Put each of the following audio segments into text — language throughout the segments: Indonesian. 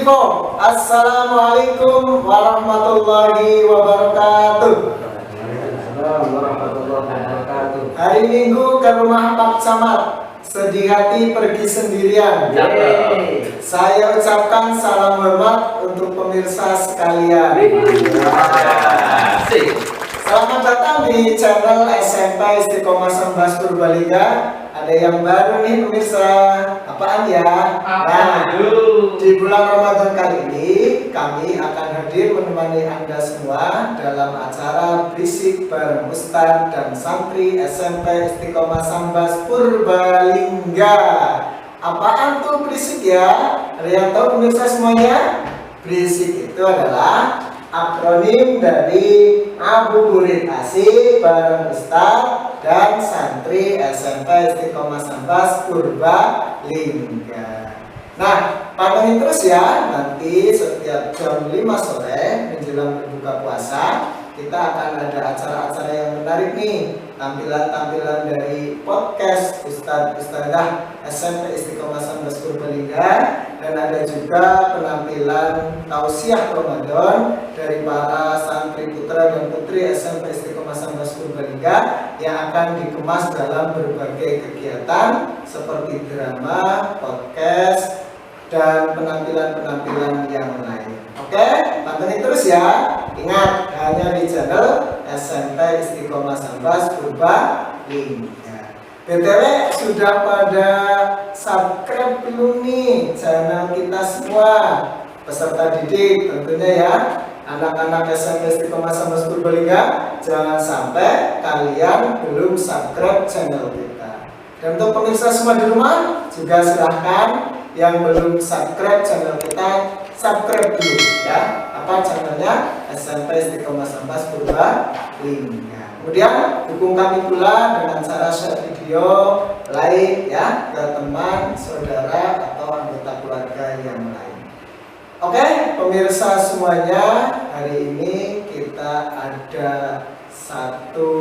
info. Assalamualaikum warahmatullahi wabarakatuh. Hari Minggu ke rumah Pak Camat, sedih hati pergi sendirian. Saya ucapkan salam hormat untuk pemirsa sekalian. Selamat datang di channel SMP Istiqomah Sambas Purbalingga. Ada yang baru nih pemirsa. Apaan ya? Nah, di bulan Ramadan kali ini kami akan hadir menemani Anda semua dalam acara berisik bareng Ustadz dan santri SMP Istiqomah Sambas Purbalingga. Apaan tuh berisik ya? Ada yang tahu pemirsa semuanya? Berisik itu adalah akronim dari Ngabuburit Asik bareng Ustadz dan santri SMP Istiqomah Sambas Purbalingga. Nah, pantengin terus ya, nanti setiap jam 5 sore menjelang berbuka puasa kita akan ada acara-acara yang menarik nih. Tampilan-tampilan dari podcast Ustadz-Ustadzah SMP Istiqomah Sambas Purbalingga, dan ada juga penampilan tausiah Ramadan dari para santri putra dan putri SMP Istiqomah Sambas Purbalingga yang akan dikemas dalam berbagai kegiatan seperti drama, podcast, dan penampilan-penampilan yang lain. Oke, pantengin terus ya. Ingat, hanya di channel SMP Istiqomah Sambas Purbalingga. BTW sudah pada subscribe belum nih channel kita semua? Peserta didik tentunya ya. Anak-anak SMP Istiqomah Sambas Purbalingga, jangan sampai kalian belum subscribe channel kita. Dan untuk pemirsa semua di rumah juga silahkan yang belum subscribe channel kita, subscribe dulu ya. Apa channelnya? SMP Istiqomah Sambas Purbalingga. Kemudian dukung kami pula dengan cara share video, like ya ke teman, saudara atau anggota keluarga yang lain. Oke, pemirsa semuanya, hari ini kita ada satu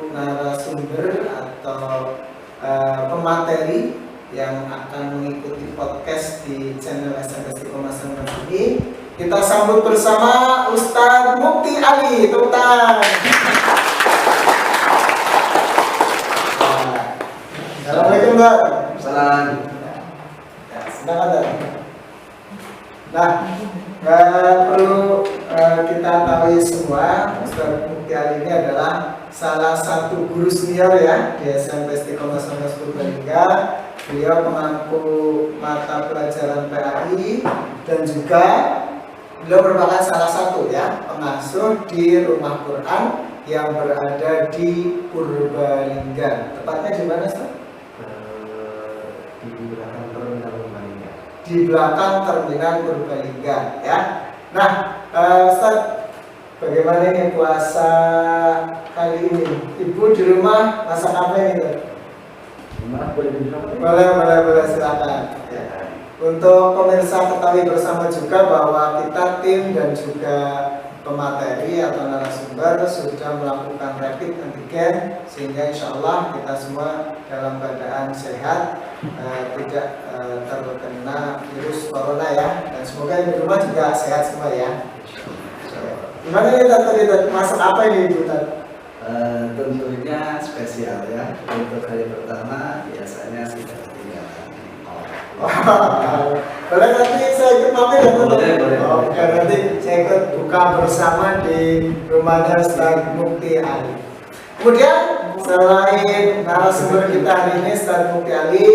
narasumber atau pemateri yang akan mengikuti podcast di channel SMP Istiqomah Sambas ini. Kita sambut bersama Ustadz Mukti Ali. Tepuk tangan. Assalamualaikum Mbak. Salam. Sedang ada. Nah, nggak perlu kita tahu semua, Ustadz Mukti Ali ini adalah salah satu guru senior ya di SMP Istiqomah Sambas Purbalingga. Beliau pemangku mata pelajaran PAI dan juga beliau merupakan salah satu ya pengasuh di rumah Quran yang berada di Purbalingga. Tepatnya di mana, Ustaz? Di belakang terminal Purbalingga. Di belakang terminal Purbalingga ya. Nah, Ustaz, bagaimana nih puasa kali ini? Ibu di rumah masak apa ini? Boleh silakan. Ya. Untuk pemirsa ketahui bersama juga bahwa kita tim dan juga pemateri atau narasumber sudah melakukan rapid antigen sehingga insya Allah kita semua dalam keadaan sehat, tidak terkena virus corona ya, dan semoga di rumah juga sehat semua ya. Gimana nih tadi masak apa ini Ibu Tat? Tentunya spesial ya. Untuk hari pertama biasanya tidak ketinggalan. Boleh nanti saya ikut mampir ya? Boleh. Oke, nanti saya ikut buka bersama di rumahnya Ustadz Mukti Ali. Kemudian selain narasumber kita hari ini Ustadz Mukti Ali,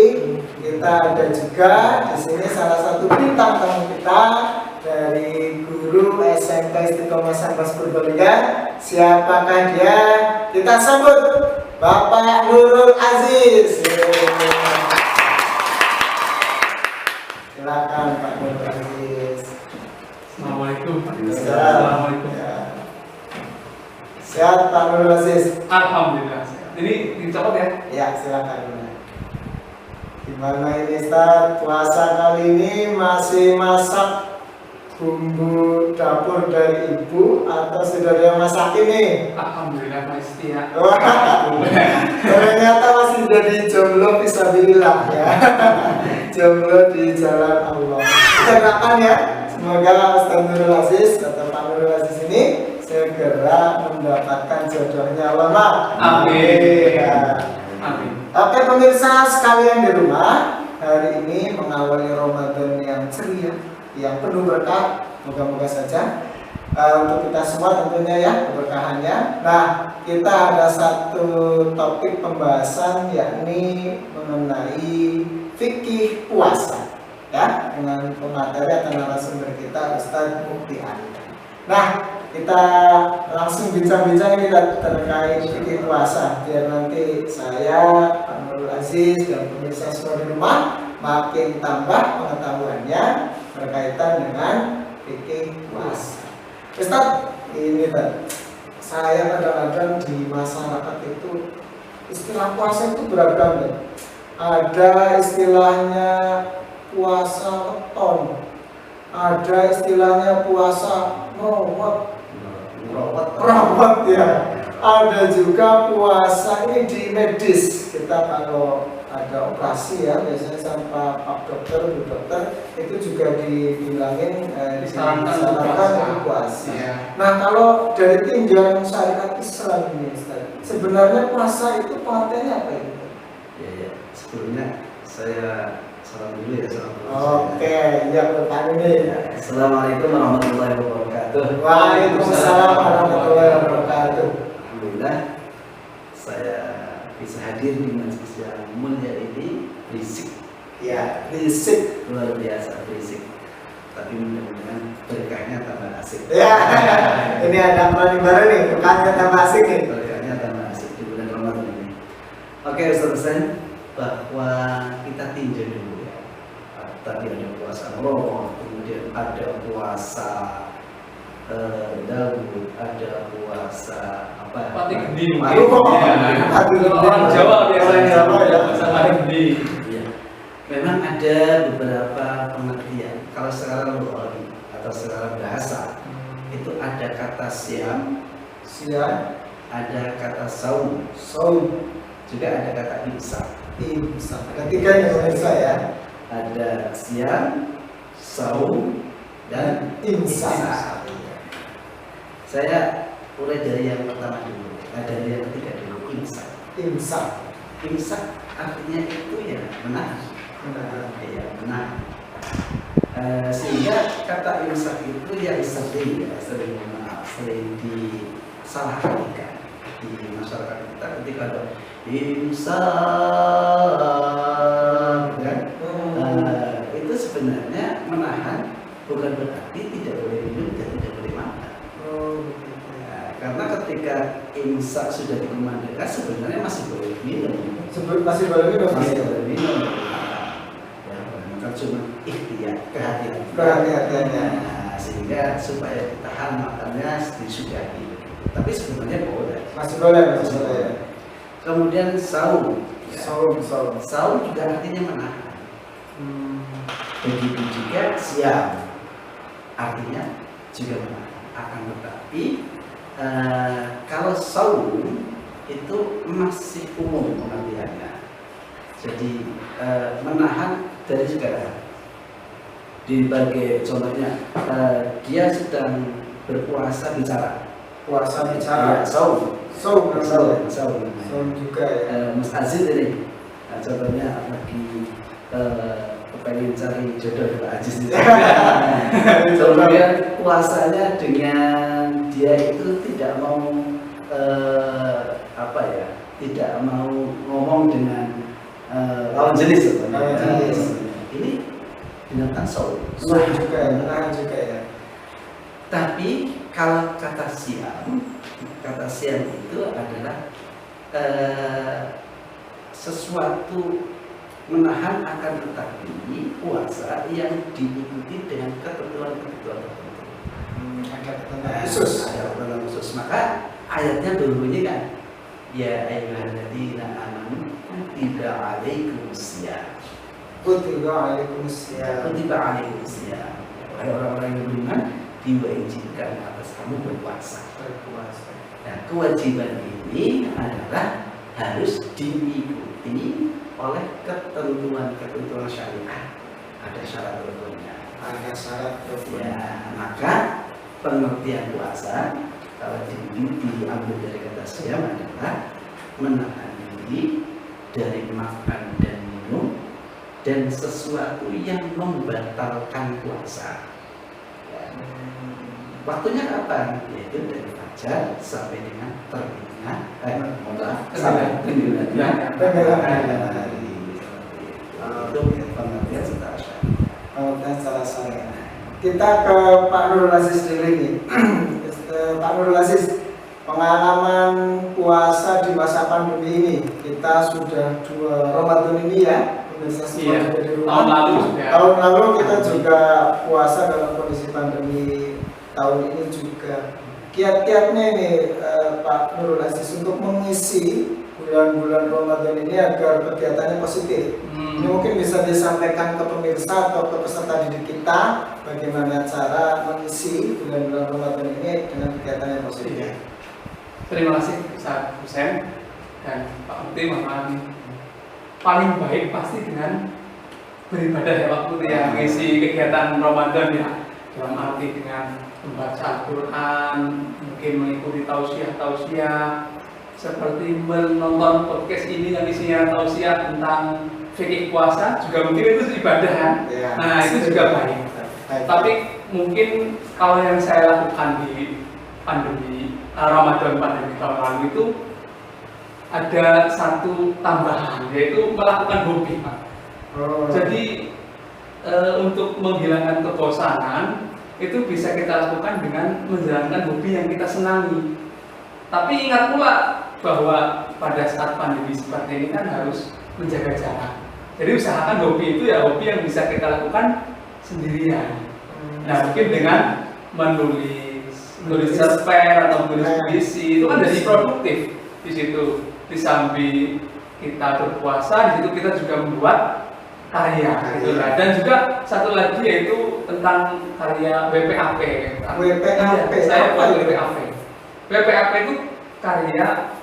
kita ada juga di sini salah satu bintang tamu kita dari guru SMP Istiqomah Sambas Purbalingga. Siapakah dia? Kita sambut Bapak Nurul Aziz. Silakan Pak Nurul Aziz. Assalamualaikum. Assalamualaikum. Ya. Sehat Pak Nurul Aziz? Alhamdulillah. Ini dicopot ya? Ya, silakan. Gimana ini Ustaz? Puasa kali ini masih masak bumbu dapur dari ibu atau sudah ada yang masakin nih? Alhamdulillah pasti ya. Wah, ternyata masih jadi jomblo fisabilillah ya. Jomblo di jalan Allah. Kita doakan ya, Semoga Ustaz Nurul Aziz atau Pak Nurul Aziz ini segera mendapatkan jodohnya. Allah. Amin. Ya. Amin. Oke pemirsa sekalian di rumah, hari ini mengawali Ramadan yang ceria, yang penuh berkah. Moga-moga saja untuk kita semua tentunya ya keberkahannya. Nah, kita ada satu topik pembahasan yakni mengenai fikih puasa ya, dengan pemateri atau narasumber kita Ustaz Mukti Ali. Nah, kita langsung bincang-bincang ini terkait fikih puasa biar nanti saya, Pak Nurul Aziz dan pemirsa semua di rumah makin tambah pengetahuannya berkaitan dengan fikih puasa. Ustaz, ini Pak, saya kadang-kadang di masyarakat itu istilah puasa itu beragam ya. Ada istilahnya puasa weton, ada istilahnya puasa merawat ya. Ada juga puasa ini di medis. Kita kalau ada operasi ya biasanya sama Pak Dokter, Bu Dokter itu juga dibilangin disarankan untuk puasa. Ya. Nah kalau dari tinjauan syariat Islam ini Ustaz, sebenarnya puasa itu pengertiannya apa ini? Ya, sebelumnya saya salam dulu ya, salam dulu. Oke, iya Pak ini. Assalamualaikum warahmatullahi wabarakatuh. Waalaikumsalam warahmatullahi wabarakatuh. Alhamdulillah saya bisa hadir di majelis yang mulia ini, berisik. Ya, berisik. Luar biasa berisik. Tapi mudah-mudahan berkahnya tambah asik. Ya, ini ada paling baru nih, bukannya tambah asik nih. Berkahnya tambah asik di bulan Ramadan ini. Oke, Ustaz, bahwa kita tinjau dulu ya. Tadi ada puasa Ramadan, kemudian ada puasa Daud, ada puasa apa? Pati gede mungkin. Aduh, Ya. Pati gede. Orang Jawa biasanya Jawa ya. puasa pati gede. Iya. Memang ada beberapa pengertian. Kalau secara lughawi atau secara bahasa itu ada kata siam, Siang, ada kata saum, saum, juga ada kata imsak. imsak. Ketiga yang pemirsa ya. Ada siam, saum, dan Imsak. Saya mulai dari yang pertama dulu, dari yang ketiga dulu, imsak. Imsak. Imsak artinya itu ya menahan. Nah, Ya, menahan. Sehingga kata imsak itu yang sering disalahartikan di masyarakat kita ketika ada imsak, kan? Itu sebenarnya menahan, bukan berarti tidak boleh minum dan tidak boleh makan. Karena ketika imsak sudah dikumandangkan sebenarnya masih boleh minum. masih boleh minum. Masih boleh minum. Ya, bukan cuma ikhtiar, Kehati-hatiannya. Nah, sehingga supaya tahan makannya disudahi. Tapi sebenarnya boleh. Masih boleh. Kemudian saum. Saum. Saum juga artinya menahan. Begitu juga siam, artinya juga menahan. Akan tetapi kalau saum itu masih umum pengertiannya. Jadi menahan dari segala. Dibagai contohnya, dia sedang berpuasa bicara. Puasa bicara. Ya, saum. Saum. Saum. Saum juga ya. Mas Aziz ini, contohnya lagi pengen cari jodoh Pak Aziz ini. Kemudian puasanya dengan dia itu tidak mau tidak mau ngomong dengan lawan jenis sebenarnya. Ini binatang saum. Saum juga ya, menahan juga ya. Tapi kalau kata siam itu adalah sesuatu menahan akan tetapi puasa yang diikuti dengan ketentuan-ketentuan tertentu. Ada ketentuan khusus. Ada ketentuan khusus. Maka ayatnya berbunyi kan, ya ayyuhalladzina amanu kutiba alaikumusiyam. Kutiba alaikumusiyam. Kutiba alaikumusiyam. Wahai orang-orang yang beriman, diwajibkan atas kamu berpuasa. Nah, kewajiban ini adalah harus diikuti oleh ketentuan-ketentuan syariat. Ada syarat tertentunya. Ada syarat rukun. Ya, maka pengertian puasa kalau diambil dari kata siam adalah menahan diri dari makan dan minum dan sesuatu yang membatalkan puasa. Ya. Waktunya kapan? Yaitu dari fajar sampai dengan terbitnya sampai tenggelamnya matahari. Itu pengertian secara syariah. Dan salah saya. Kita ke Pak Nurul Aziz dulu nih. Pak Nurul Aziz, pengalaman puasa di masa pandemi ini, kita sudah 2 Ramadan ini ya, pemirsa semua Iya. di rumah. Tahun lalu sudah. Tahun lalu kita juga puasa dalam kondisi pandemi. Tahun ini juga. Kiat-kiatnya ini Pak Nurul Aziz untuk mengisi bulan-bulan Ramadan ini agar kegiatannya positif. Ini mungkin bisa disampaikan ke pemirsa atau ke peserta didik kita bagaimana cara mengisi bulan-bulan Ramadan ini dengan kegiatan yang positif. Iya. Terima kasih Ustaz Husain dan Pak Mukti memahami. Paling baik pasti dengan beribadah ya waktu yang mengisi kegiatan Ramadan ya, dalam arti dengan membaca Al-Quran, mungkin mengikuti tausiah seperti menonton podcast ini yang isinya tausiah tentang fikih puasa, juga mungkin itu ibadah kan? Ya. Nah itu juga baik. Tapi mungkin kalau yang saya lakukan di pandemi Ramadan pandemi tahun lalu itu ada satu tambahan, yaitu melakukan hobi, Pak. Jadi untuk menghilangkan kebosanan itu bisa kita lakukan dengan menjalankan hobi yang kita senangi. Tapi ingat pula bahwa pada saat pandemi seperti ini kan harus menjaga jarak. Jadi usahakan hobi itu ya hobi yang bisa kita lakukan sendirian. Nah mungkin dengan menulis cerpen atau menulis puisi itu kan jadi produktif di situ. Di samping kita berpuasa, di situ kita juga membuat karya gitu lah. Dan juga satu lagi yaitu tentang karya WPAP. WPAP. Saya buat WPAP. WPAP itu karya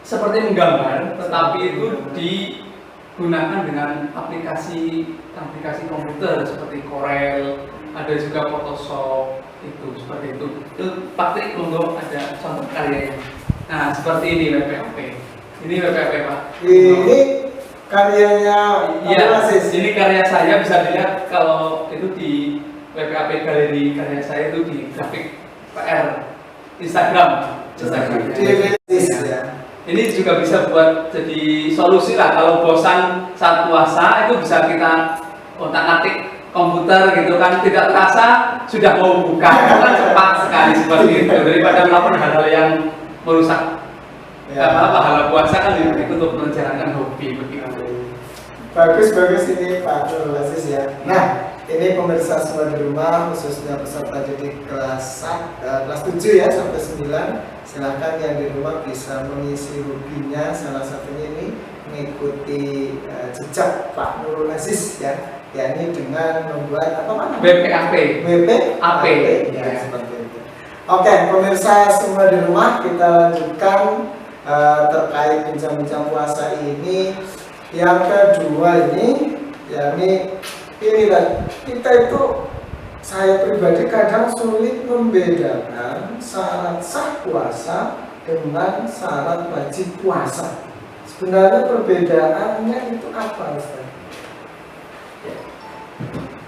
seperti menggambar, tetapi itu digunakan dengan aplikasi komputer seperti Corel, ada juga Photoshop itu seperti itu. Itu Pak monggo ada contoh karyanya. Nah seperti ini WPAP. Ini WPAP Pak. Ini karyanya Iya, ini karya saya, bisa dilihat kalau itu di WPAP galeri karya saya itu di grafik PR Instagram. Ya. Ini juga bisa buat jadi solusi lah kalau bosan saat puasa, itu bisa kita otak-atik komputer gitu kan, tidak terasa sudah mau buka, itu kan cepat sekali seperti itu daripada melakukan hal-hal yang merusak pahala puasa kan itu untuk menjalankan hobi begitu. Bagus ini Pak Nurul Aziz ya. Nah, ini pemirsa semua di rumah, khususnya peserta didik kelas 7 ya sampai 9. Silahkan yang di rumah bisa mengisi hobinya, salah satunya ini mengikuti jejak Pak Nurul Aziz ya, yakni dengan membuat apa namanya? WPAP. WPAP ya, seperti itu. Oke, pemirsa semua di rumah, kita lanjutkan terkait bincang-bincang puasa ini. Yang kedua ini, yakni ini kan kita itu, saya pribadi kadang sulit membedakan syarat sah puasa dengan syarat wajib puasa. Sebenarnya perbedaannya itu apa, Ustaz? Ya.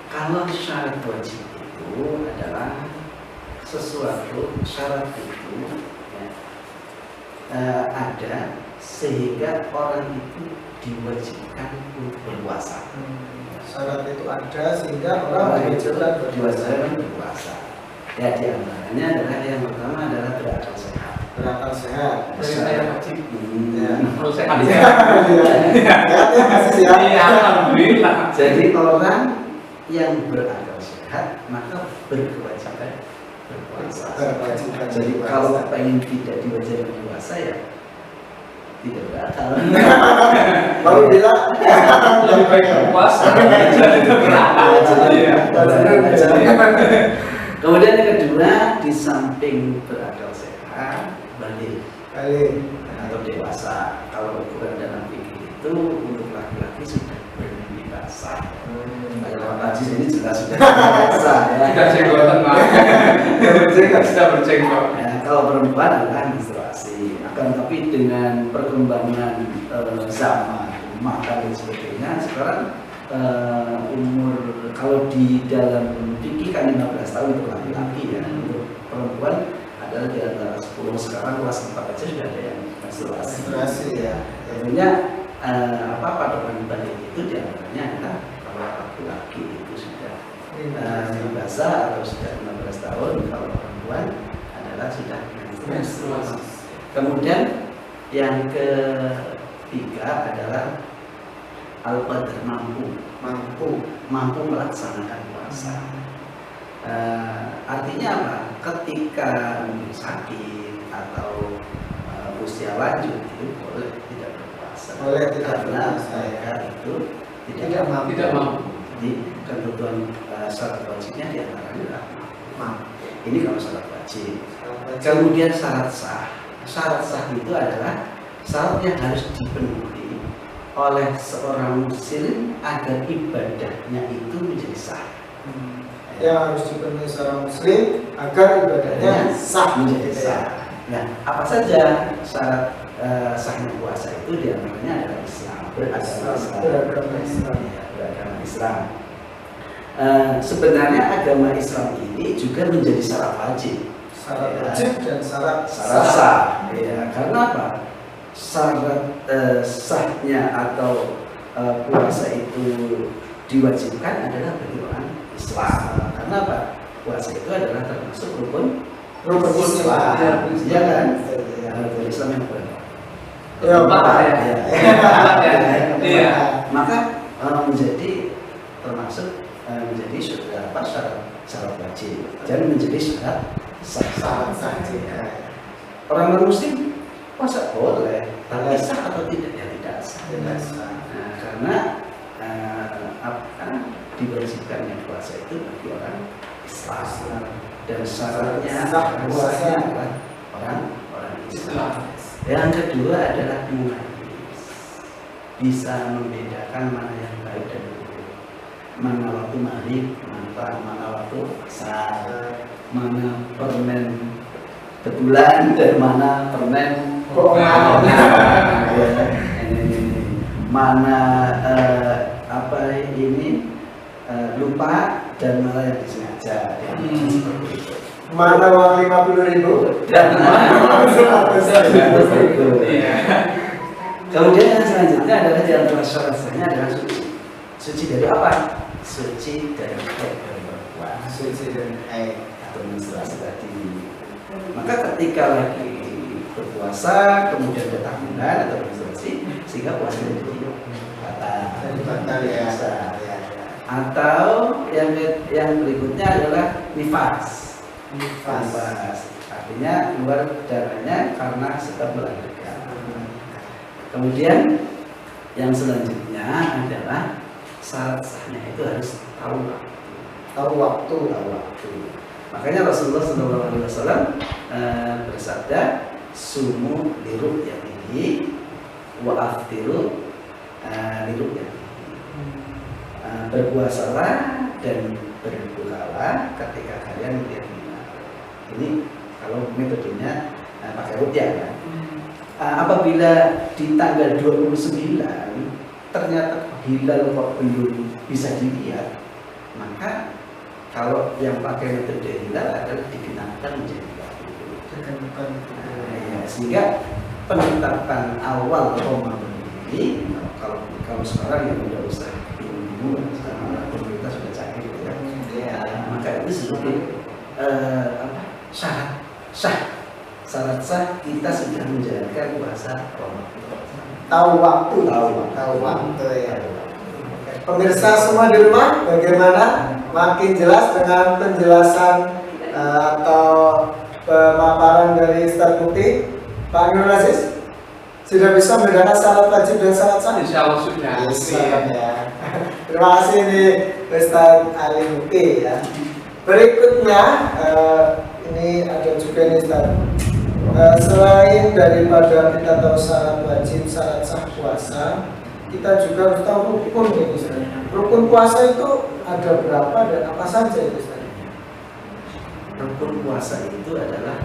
Kalau syarat wajib itu adalah sesuatu syarat itu ya, ada sehingga orang itu diwajibkan untuk berpuasa. Syarat itu ada sehingga orang diwajibkan berpuasa. Ya diantaranya adalah yang pertama adalah berakal sehat. berakal sehat. Dari saya wajib. Ya. Kalau saya kan Ya, alhamdulillah. Jadi orang yang berakal sehat maka berkewajiban berpuasa. Berkewajiban Jadi berpuasa. kalau pengen tidak diwajibkan berpuasa ya tidak berakal. baru bilang Lebih baik berpuasa jadi berakal. Kemudian yang kedua, di samping berakal sehat, balik atau dewasa. Kalau ukuran dalam fikih itu untuk laki-laki sudah bermimpi sah. Kalau haji ini jelas sudah sah ya. Sudah jenggotan Pak. Sudah berjenggot. Ya, kalau perempuan adalah menstruasi. Akan tapi dengan perkembangan zaman, maka dan sebagainya, sekarang umur kalau di dalam fikih kan 15 tahun untuk laki-laki ya, untuk perempuan adalah di antara 10. Sekarang kelas 4 aja sudah ada yang menstruasi ya. tentunya patokan balik itu diantaranya adalah kalau laki-laki itu sudah dewasa atau sudah 15 tahun, kalau perempuan adalah sudah menstruasi. Kemudian yang ketiga adalah al-qadar, mampu melaksanakan puasa. Artinya apa? Ketika mungkin sakit atau usia lanjut itu boleh tidak berpuasa. Boleh tidak karena berpuasa. mereka itu Tidak mampu. Jadi ketentuan syarat wajibnya diantaranya adalah mampu. Ini kalau syarat wajib. Kemudian syarat sah. Syarat sah itu adalah syarat yang harus dipenuhi oleh seorang muslim agar ibadahnya itu menjadi sah. Yang harus dipenuhi seorang muslim agar ibadahnya sah menjadi sah. Nah, apa saja syarat sahnya puasa itu diantaranya adalah Islam, beragama Islam. Ya, beragama Islam. Sebenarnya agama Islam ini juga menjadi syarat wajib. Syarat wajib dan syarat sah. Ya, karena apa? Syarat sahnya atau puasa itu diwajibkan adalah bagi orang Islam. Karena apa? Puasa itu adalah termasuk rukun Islam. Ya kan? Rukun Islam yang berapa? Empat ya. Iya. Maka menjadi termasuk menjadi syarat wajib dan menjadi syarat sah. Orang non-muslim puasa boleh, tapi sah atau tidak ya tidak sah. Nah, karena diwajibkannya puasa itu bagi orang Islam dan syaratnya puasanya adalah orang Islam. Yang kedua adalah mumayyiz, bisa membedakan mana yang baik dan buruk, mana waktu maghrib, mana waktu asar, mana permen betulan dan mana permen bohongan. Mana lupa dan mana yang disengaja. Mana uang 50.000 dan mana 100.000. Kemudian yang selanjutnya adalah di antara syarat sahnya adalah suci. Suci dari apa? Suci dari haid dan perempuan. Suci dan haid atau menstruasi tadi. Maka ketika lagi berpuasa kemudian datang bulan atau menstruasi, sehingga puasanya jadi batal ya. Atau yang berikutnya adalah nifas. Artinya keluar darahnya karena sedang melahirkan. Kemudian yang selanjutnya adalah syarat sahnya itu harus tahu waktu. Makanya Rasulullah SAW bersabda, sumu liru'yatihi wa aftiru liru'yatihi. Berpuasalah dan berbukalah ketika kalian melihat hilal. Ini kalau metodenya pakai ru'yah kan. Apabila di tanggal 29 ternyata hilal kok belum bisa dilihat, maka kalau yang pakai metode hilal adalah digenapkan menjadi 30. Sehingga penetapan awal Ramadan ini, kalau sekarang yang udah usah bingung, sekarang pemerintah sudah canggih ya. Maka itu sebagai syarat sah kita sudah menjalankan puasa Ramadan. Tahu waktu ya. Pemirsa semua di rumah, bagaimana? Makin jelas dengan penjelasan atau pemaparan dari Ustaz Mukti. Pak Nurul Aziz sudah bisa membedakan syarat wajib dan syarat sah? Insya Allah sudah. Ya. Terima kasih nih Ustaz Ali Mukti ya. Berikutnya ini ada juga nih Ustaz. Selain daripada kita tahu syarat wajib, syarat sah puasa, kita juga harus tahu rukun ya Ustaz. Rukun puasa itu ada berapa dan apa saja itu Ustaz? Rukun puasa itu adalah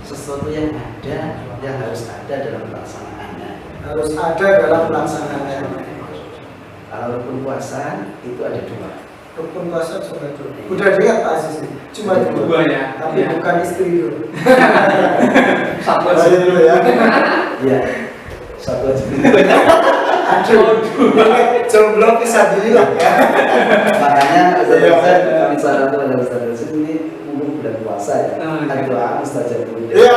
sesuatu yang ada, yang harus ada dalam pelaksanaannya. Harus ada dalam pelaksanaannya. Kalau rukun puasa itu ada dua. Rukun puasa cuma dua. Udah dengar Pak Aziz? Cuma Dua ya. Tapi Ya. bukan istri dulu. Satu Aja aja. dulu ya. Iya. Satu aja. Aduh, jomblo bisa dilihat ya. Makanya Iya. kami saran kepada Ustaz ini mumpung bulan puasa ya. Oh, Kan iya. doa Ustaz dulu. Iya.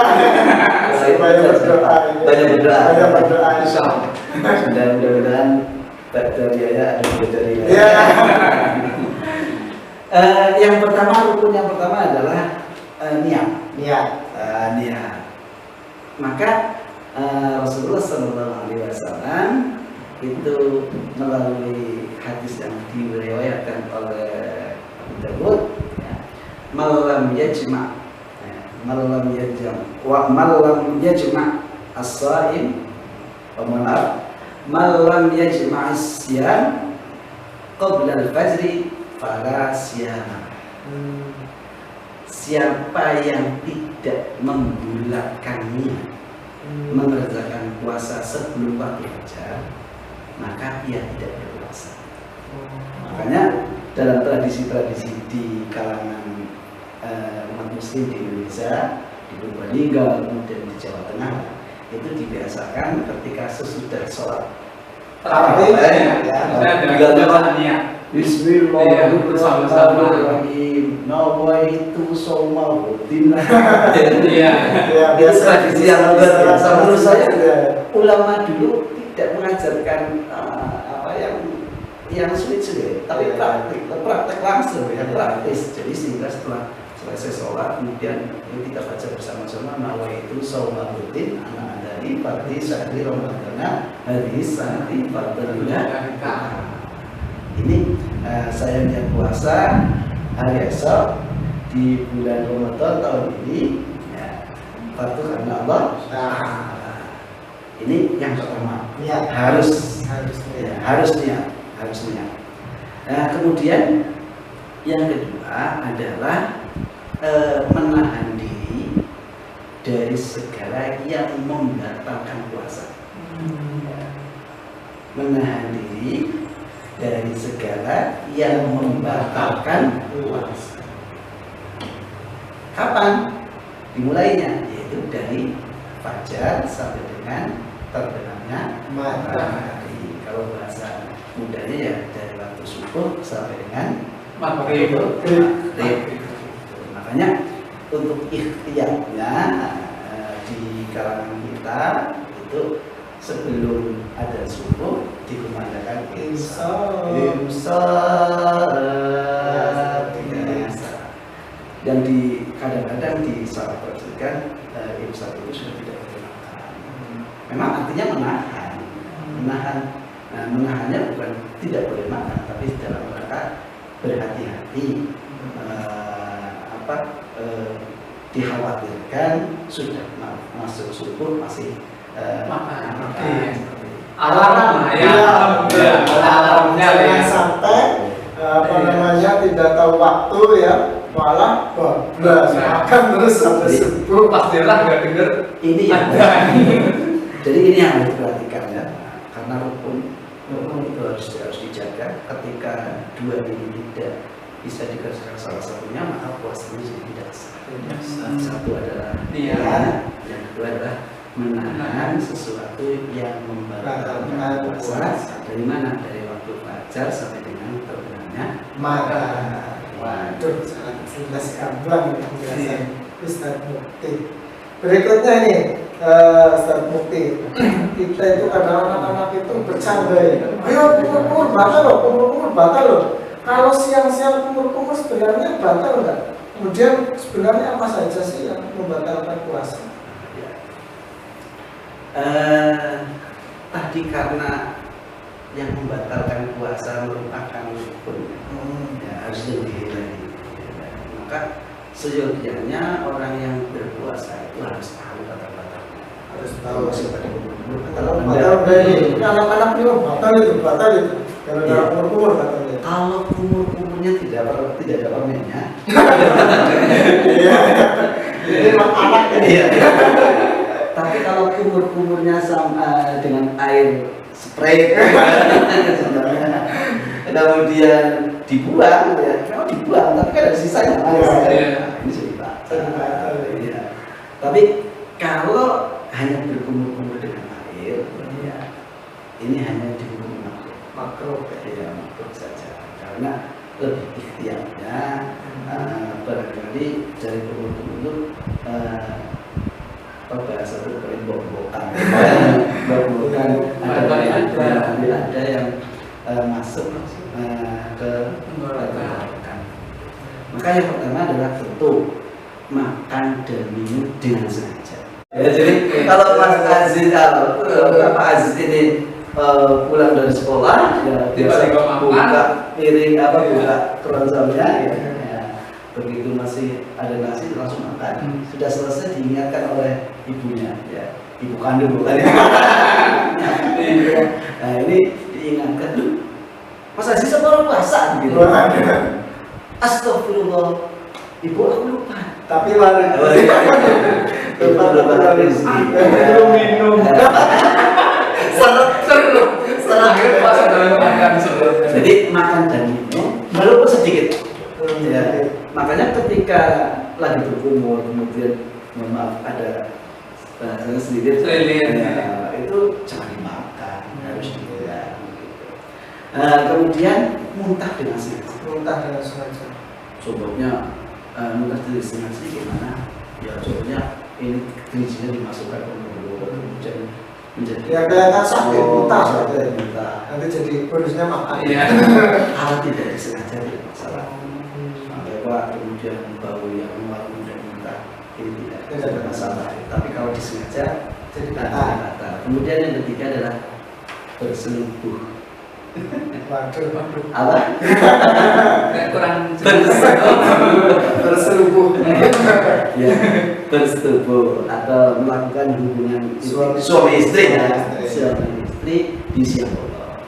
Banyak berdoa. Banyak berdoa. Banyak berdoa insya Allah. Dan mudah-mudahan bakterianya ada bakteria. Iya. Yang pertama, rukun yang pertama adalah niat. Niat. Niat. Maka Rasulullah SAW itu melalui hadis yang diriwayatkan oleh Abu Dawud, ya, malam yajma, malam yajma as-saim, malam yajma as-siyam qabla al-fajri fala siyama. Siapa yang tidak membulatkannya mengerjakan puasa sebelum waktu fajar, maka ia tidak berpuasa. Makanya dalam tradisi-tradisi di kalangan umat muslim di Indonesia, di Purbalingga, kemudian di Jawa Tengah, itu dibiasakan ketika sesudah sholat Tarawih, Ya. ya. Saya ada bahasannya. Bismillahirrahmanirrahim. Nawaitu shauma ghadin. Iya. Ya, Itu tradisi yang luar biasa. Menurut saya Iya. ulama dulu tidak mengajarkan apa yang sulit-sulit, tapi praktek langsung ya, praktis. Jadi sehingga setelah selesai sholat kemudian kita baca bersama-sama nawaitu shauma ghadin anak dari fardhi syahri ramadhana hadis sanati fardhillah. Ini saya niat puasa hari esok di bulan Ramadan tahun ini, ya, fardu karena Allah. Nah, Ini yang pertama, niat harus harus ya, niat. harus niat. Nah, kemudian yang kedua adalah menahan diri dari segala yang membatalkan puasa. Menahan diri dari segala yang membatalkan puasa. Kapan dimulainya? Yaitu dari fajar sampai dengan terbenamnya matahari. Kalau bahasa mudanya ya dari waktu subuh sampai dengan Maghrib. maghrib. Makanya untuk ikhtiarnya di kalangan kita itu sebelum ada subuh dikumandangkan imsak. Dan di kadang-kadang di saat perjalanan imsak itu sudah tidak boleh makan. Memang artinya menahan. Nah, menahannya bukan tidak boleh makan, tapi dalam rangka berhati-hati. Dikhawatirkan sudah masuk subuh masih Makan. makan. Alarm ya. Iya. Alarmnya Jangan ya. sampai namanya tidak tahu waktu ya, malah bablas makan terus sampai subuh. Pastilah nggak denger. Ini yang Ada. jadi ini yang harus diperhatikan ya, karena rukun itu harus dijaga. Ketika dua ini tidak bisa dikerjakan salah satunya, maka puasanya jadi tidak sah. Satu adalah Iya. yang kedua adalah menahan sesuatu yang membatalkan puasa. Dari mana? Dari waktu fajar sampai dengan terbenamnya Maka, waduh, sangat jelas gamblang penjelasan Ustaz Mukti. Berikutnya ini, Ustaz Mukti, kita itu kadang anak-anak itu bercanda ya. Ayo kumur-kumur batal loh, kumur-kumur batal loh. Kalau siang-siang kumur-kumur sebenarnya batal enggak? Kemudian sebenarnya apa saja sih yang membatalkan puasa? Tadi karena yang membatalkan puasa merupakan rukun, ya harus dihindari. Maka seyogianya orang yang berpuasa itu harus tahu batal-batalnya. Harus tahu. masih pada umur-umur. Kalau batal udah ini anak-anak ini batal itu. Gara-gara umur katanya. Kalau umurnya tidak ada permennya. Iya. Ini anak ini. Iya. Tapi kalau kumur-kumurnya sama dengan air spray, kemudian dibuang, ya, memang dibuang, tapi kan ada sisanya. Ini cerita. Iya. Tapi kalau hanya berkumur-kumur dengan air, ya, ini hanya dikumur makro, ya makro saja. Karena lebih ikhtiarnya, barangkali dari kumur-kumur bahasa itu bok-bokan ada yang masuk ke tenggorokan. Maka yang pertama adalah tentu makan dan minum dengan sengaja. Ya, jadi kalau Mas Aziz Pak Aziz ini pulang dari sekolah, ya biasa buka piring buka keranjangnya, ya. Begitu masih ada nasi langsung makan. Sudah selesai diingatkan oleh ibunya, ya ibu kandung bukan ya. Nah ini diingatkan tuh, Mas Aziz baru puasa gitu. Astagfirullah, ibu aku lupa. Tapi lari. Lupa minum. Seru. Puasa dalam makan sebelumnya. Jadi makan dan minum walaupun sedikit. Ya, makanya ketika lagi berkumur kemudian mohon maaf ada bahasanya sedikit ya, itu jangan dimakan, harus dibuang gitu. Kemudian muntah dengan sengaja. Contohnya muntah dengan sengaja gimana? Ya contohnya ini dirijinya dimasukkan ke mulut kemudian menjadi ya kelihatan sakit muntah. Nanti jadi bonusnya makan. Iya. Kalau tidak disengaja tidak masalah. Kemudian bau yang wangi dan muntah ini tidak ada masalah. Tapi kalau disengaja jadi kata. Kemudian yang ketiga adalah berselingkuh. Waduh. Apa? Kurang berselingkuh. Ya, bersetubuh atau melakukan hubungan suami istri ya. Suami istri di siang bolong.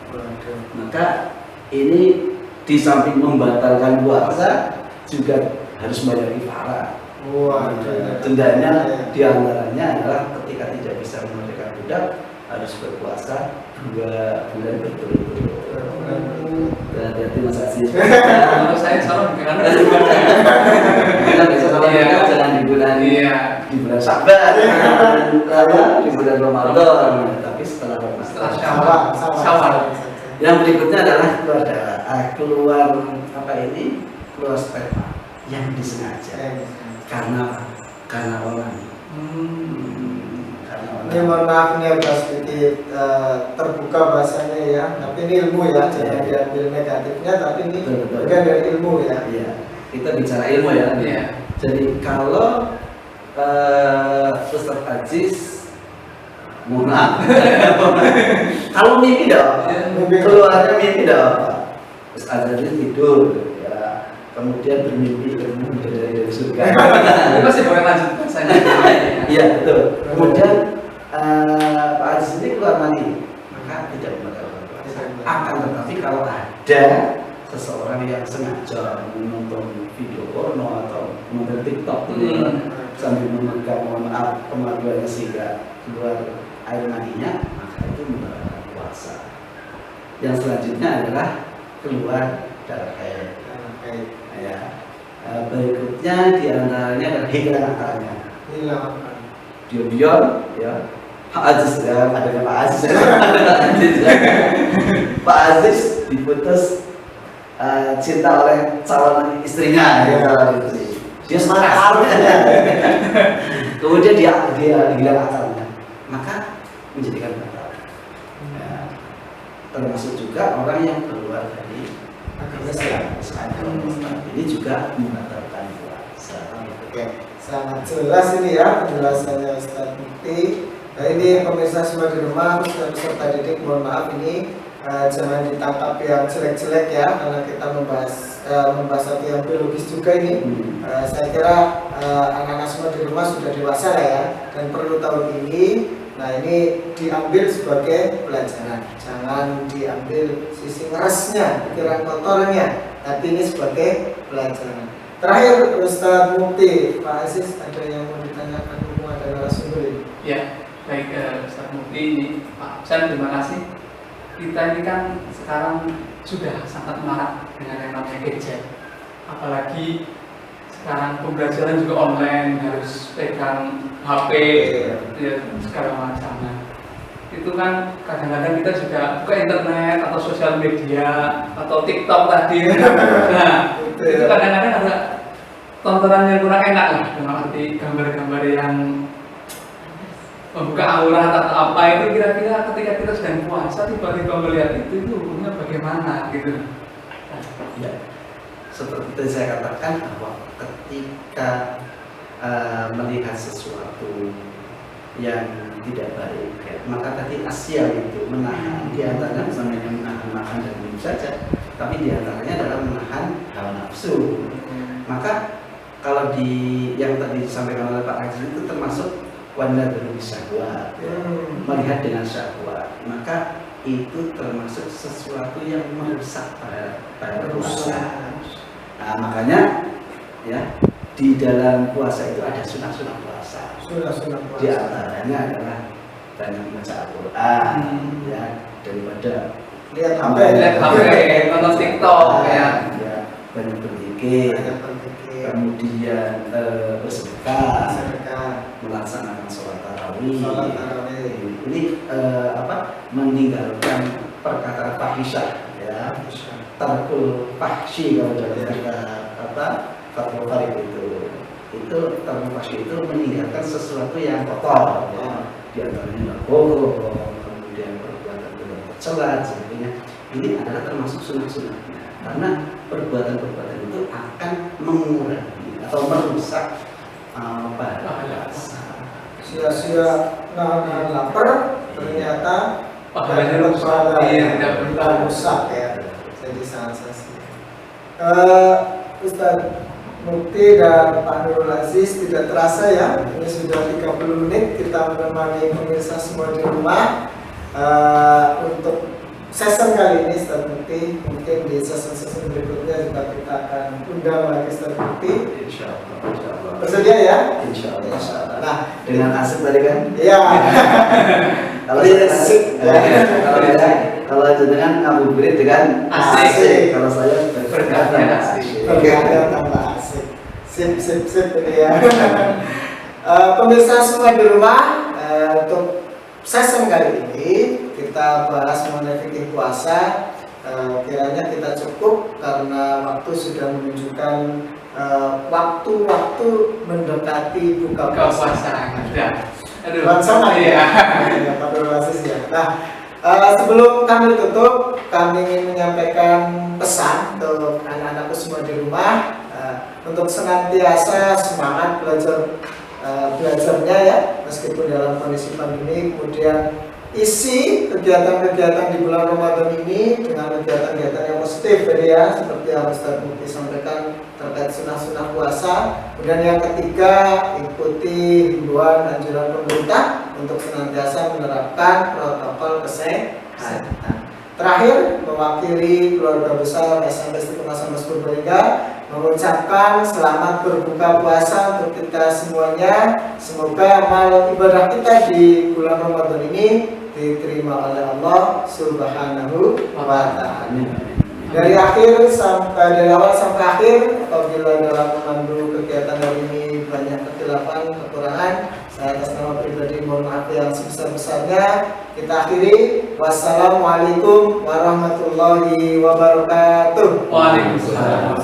Maka ini di samping membatalkan puasa juga harus bayar kafarah. Dendanya diantaranya adalah ketika tidak bisa memerdekakan budak harus berpuasa 2 bulan berturut-turut. Berarti Mas Aziz. Kalau saya salah karena kita bisa salah jangan di bulan Sabar, di bulan Ramadan, tapi setelah Syawal. Yang berikutnya adalah keluar sperma yang disengaja karena orang. Ini mohon maaf ini agak sedikit terbuka bahasanya ya, tapi ini ilmu ya, jangan diambil negatifnya, tapi ini bukan dari ilmu ya. Iya, kita bicara ilmu ya. Iya. Jadi kalau Ustaz Aziz, mohon maaf, kalau mimpi dong, keluarnya mimpi dong, Ustaz Aziz tidur. Kemudian bermimpi dari surga. Ini masih boleh lanjut bahasanya. Iya betul. Kemudian Pak Aziz ini keluar mani, maka tidak membatalkan puasa. Akan tetapi kalau ada seseorang yang sengaja menonton video porno atau menonton TikTok sambil memegang mohon maaf kemaluannya sehingga keluar air maninya, maka itu membatalkan puasa. Yang selanjutnya adalah keluar darah haid. Ya, berikutnya diantaranya adalah hilang akalnya. Diam-diam, ya. Pak Aziz ya, adanya Pak Aziz. Pak Aziz diputus cinta oleh calon istrinya, ya. Dia semangat. Kemudian dia hilang akalnya, maka menjadikan batal. Ya. Termasuk juga orang yang keluar dari ini juga membatalkan puasa. Oke, sangat jelas ini ya penjelasannya Ustaz Mukti. Nah ini pemirsa semua di rumah, peserta didik, mohon maaf ini jangan ditangkap yang jelek-jelek ya, karena kita membahas satu yang biologis juga ini. Saya kira anak-anak semua di rumah sudah dewasa lah ya, dan perlu tahun ini. Nah ini diambil sebagai pelajaran, jangan diambil sisi ngerasnya, pikiran kotornya, tapi ini sebagai pelajaran. Terakhir Ustaz Mukti, Pak Aziz ada yang mau ditanyakan semua dari narasumber ini? Ya, baik Ustaz Mukti, ini Pak Absan, terima kasih. Kita ini kan sekarang sudah sangat marak dengan yang namanya gadget, apalagi sekarang pembelajaran juga online, harus pegang HP, ya, segala macam. Itu kan kadang-kadang kita juga buka internet atau sosial media atau TikTok tadi. Nah, itu kadang-kadang ada tontonan yang kurang enak lah, dalam arti gambar-gambar yang membuka aurat atau apa itu, kira-kira ketika kita sedang puasa tiba-tiba melihat itu hukumnya bagaimana gitu. Ya, seperti tadi saya katakan bahwa ketika melihat sesuatu yang tidak baik, ya, maka tadi Asia itu menahan, diantaranya misalnya menahan makan dan minum saja, tapi diantaranya adalah menahan hawa nafsu. Maka kalau di yang tadi disampaikan oleh Pak Haji itu termasuk wanda berubah syahwat, melihat dengan syahwat, maka itu termasuk sesuatu yang merusak pada puasa. Nah, makanya ya di dalam puasa itu ada sunah-sunah puasa. Sunah-sunah puasa. Di antaranya adalah banyak membaca Al-Quran, ya, daripada lihat HP, nonton TikTok, ya, banyak berzikir, kemudian bersedekah, melaksanakan sholat tarawih. Ini meninggalkan perkataan fahisyah, ya, tarkul fahsyi kalau dalam kata Fathul Farid itu tarkul fahsyi itu meninggalkan sesuatu yang kotor, ya, di antaranya bohong, kemudian perbuatan tercela, sebagainya. Ini adalah termasuk sunnah-sunnahnya, karena perbuatan-perbuatan itu akan mengurangi atau merusak pahala. Sia-sia nahan lapar, ternyata pahalanya rusak, tidak rusak ya. Jadi sangat sia-sia. Ustaz Mukti dan Pak Nurul Aziz, tidak terasa ya, ini sudah 30 menit kita menemani pemirsa semua di rumah. Untuk session kali ini Ustaz Mukti, mungkin di session-session berikutnya juga kita akan undang lagi Ustaz Mukti. Insyaallah. Bersedia ya? Insyaallah. Nah, dengan asik tadi kan? iya. Kalau dengan Abu Burid dengan asik. Kalau saya berkata asik. Berkata tambah asik. Sip ini ya. Pemirsa semua di rumah, untuk session kali ini kita bahas mengenai fikih puasa. Kiranya kita cukup karena waktu sudah menunjukkan waktu-waktu mendekati buka puasa. Sama ya. Pak Berbasis ya. Nah, sebelum kami tutup, kami ingin menyampaikan pesan untuk anak-anakku semua di rumah, untuk senantiasa semangat belajarnya ya, meskipun dalam kondisi pandemi. Kemudian isi kegiatan-kegiatan di bulan Ramadan ini dengan kegiatan-kegiatan yang positif ya, seperti yang Ustaz Mukti sampaikan terkait sunnah-sunnah puasa. Kemudian yang ketiga, ikuti himbauan anjuran pemerintah untuk senantiasa menerapkan protokol kesehatan. Terakhir, mewakili keluarga besar SMP Istiqomah Sama Purbalingga mengucapkan selamat berbuka puasa untuk kita semuanya. Semoga amal ibadah kita di bulan Ramadan ini diterima oleh Allah Subhanahu wa Ta'ala. Dari awal sampai akhir, apabila dalam memandu kegiatan hari ini banyak kekeliruan, kekurangan, saya atas nama pribadi mohon maaf yang sebesar-besarnya. Kita akhiri. Wassalamualaikum warahmatullahi wabarakatuh. Waalaikumsalam.